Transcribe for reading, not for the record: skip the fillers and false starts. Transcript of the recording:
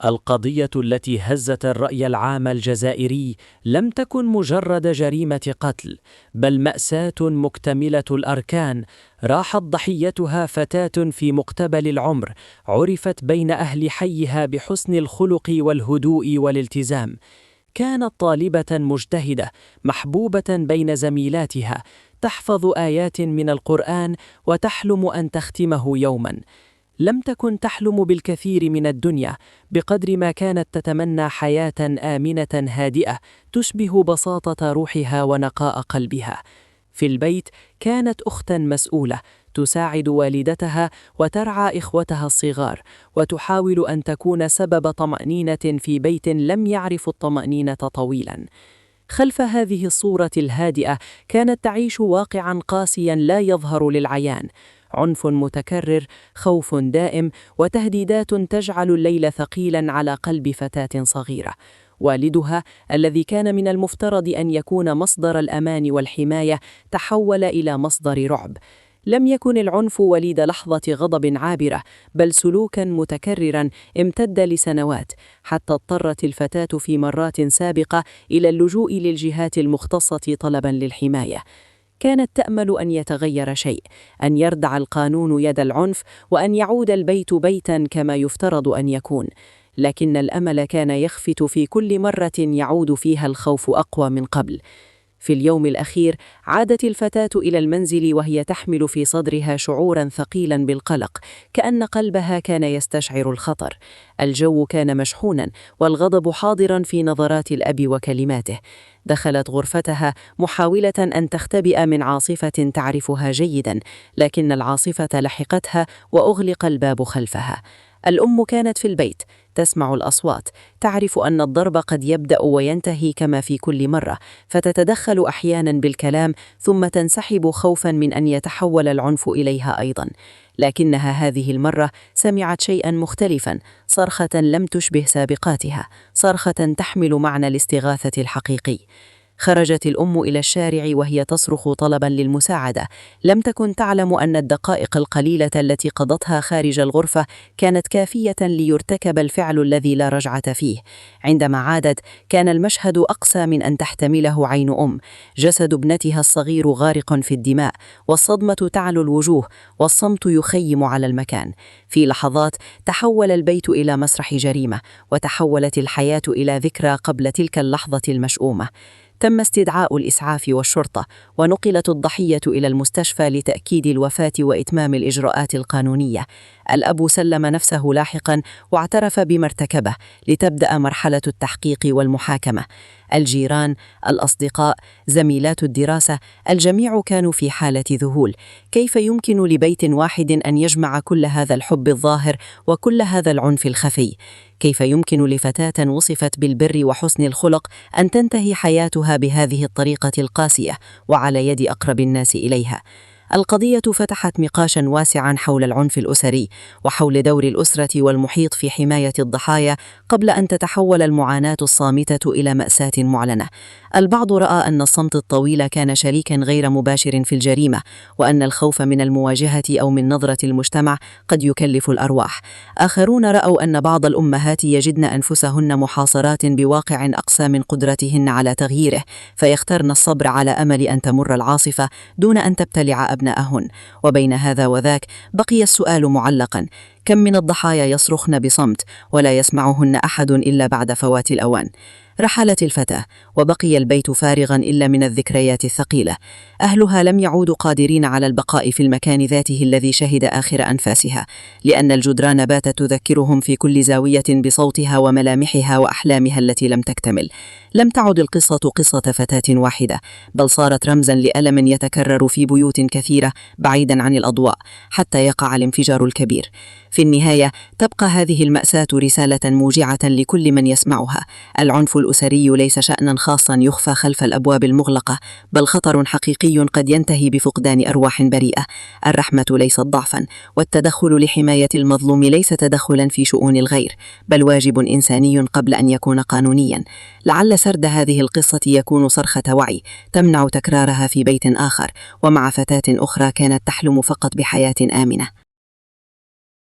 القضية التي هزت الرأي العام الجزائري لم تكن مجرد جريمة قتل، بل مأساة مكتملة الأركان. راحت ضحيتها فتاة في مقتبل العمر، عرفت بين أهل حيها بحسن الخلق والهدوء والالتزام. كانت طالبة مجتهدة محبوبة بين زميلاتها، تحفظ آيات من القرآن وتحلم أن تختمه يوما. لم تكن تحلم بالكثير من الدنيا بقدر ما كانت تتمنى حياة آمنة هادئة تشبه بساطة روحها ونقاء قلبها. في البيت كانت أختا مسؤولة، تساعد والدتها وترعى إخوتها الصغار، وتحاول أن تكون سبب طمأنينة في بيت لم يعرف الطمأنينة طويلا. خلف هذه الصورة الهادئة كانت تعيش واقعا قاسيا لا يظهر للعيان: عنف متكرر، خوف دائم، وتهديدات تجعل الليل ثقيلا على قلب فتاة صغيرة. والدها الذي كان من المفترض أن يكون مصدر الأمان والحماية تحول إلى مصدر رعب. لم يكن العنف وليد لحظة غضب عابرة، بل سلوكا متكررا امتد لسنوات، حتى اضطرت الفتاة في مرات سابقة إلى اللجوء للجهات المختصة طلبا للحماية. كانت تأمل أن يتغير شيء، أن يردع القانون يد العنف، وأن يعود البيت بيتا كما يفترض أن يكون. لكن الأمل كان يخفت في كل مرة يعود فيها الخوف أقوى من قبل. في اليوم الأخير عادت الفتاة إلى المنزل وهي تحمل في صدرها شعورا ثقيلا بالقلق، كأن قلبها كان يستشعر الخطر. الجو كان مشحونا، والغضب حاضرا في نظرات الأب وكلماته. دخلت غرفتها محاولة أن تختبئ من عاصفة تعرفها جيدا، لكن العاصفة لحقتها وأغلق الباب خلفها. الأم كانت في البيت، تسمع الأصوات، تعرف أن الضرب قد يبدأ وينتهي كما في كل مرة، فتتدخل أحيانا بالكلام ثم تنسحب خوفا من أن يتحول العنف إليها أيضا. لكنها هذه المرة سمعت شيئا مختلفا، صرخة لم تشبه سابقاتها، صرخة تحمل معنى الاستغاثة الحقيقي. خرجت الأم إلى الشارع وهي تصرخ طلبا للمساعدة. لم تكن تعلم أن الدقائق القليلة التي قضتها خارج الغرفة كانت كافية ليرتكب الفعل الذي لا رجعة فيه. عندما عادت كان المشهد أقسى من أن تحتمله عين أم: جسد ابنتها الصغير غارق في الدماء، والصدمة تعلو الوجوه، والصمت يخيم على المكان. في لحظات تحول البيت إلى مسرح جريمة، وتحولت الحياة إلى ذكرى قبل تلك اللحظة المشؤومة. تم استدعاء الإسعاف والشرطة، ونقلت الضحية إلى المستشفى لتأكيد الوفاة وإتمام الإجراءات القانونية. الأب سلم نفسه لاحقا واعترف بما ارتكبه، لتبدأ مرحلة التحقيق والمحاكمة. الجيران، الأصدقاء، زميلات الدراسة، الجميع كانوا في حالة ذهول. كيف يمكن لبيت واحد أن يجمع كل هذا الحب الظاهر وكل هذا العنف الخفي؟ كيف يمكن لفتاة وصفت بالبر وحسن الخلق أن تنتهي حياتها بهذه الطريقة القاسية وعلى يد أقرب الناس إليها؟ القضية فتحت نقاشا واسعا حول العنف الأسري، وحول دور الأسرة والمحيط في حماية الضحايا، قبل أن تتحول المعاناة الصامتة إلى مأساة معلنة. البعض رأى أن الصمت الطويل كان شريكا غير مباشر في الجريمة، وأن الخوف من المواجهة أو من نظرة المجتمع قد يكلف الأرواح. آخرون رأوا أن بعض الأمهات يجدن أنفسهن محاصرات بواقع أقسى من قدرتهن على تغييره، فيخترن الصبر على أمل أن تمر العاصفة دون أن تبتلع أبنائهن. وبين هذا وذاك بقي السؤال معلقا: كم من الضحايا يصرخن بصمت ولا يسمعهن أحد إلا بعد فوات الأوان؟ رحلت الفتاة، وبقي البيت فارغا إلا من الذكريات الثقيلة. أهلها لم يعودوا قادرين على البقاء في المكان ذاته الذي شهد آخر أنفاسها، لأن الجدران باتت تذكرهم في كل زاوية بصوتها وملامحها وأحلامها التي لم تكتمل. لم تعد القصة قصة فتاة واحدة، بل صارت رمزا لألم يتكرر في بيوت كثيرة بعيدا عن الأضواء، حتى يقع الانفجار الكبير. في النهاية تبقى هذه المأساة رسالة موجعة لكل من يسمعها: العنف الأسري ليس شأنا خاصا يخفى خلف الأبواب المغلقة، بل خطر حقيقي قد ينتهي بفقدان أرواح بريئة. الرحمة ليست ضعفا، والتدخل لحماية المظلوم ليس تدخلا في شؤون الغير، بل واجب إنساني قبل أن يكون قانونيا. لعل سرد هذه القصة يكون صرخة وعي تمنع تكرارها في بيت آخر، ومع فتاة أخرى كانت تحلم فقط بحياة آمنة.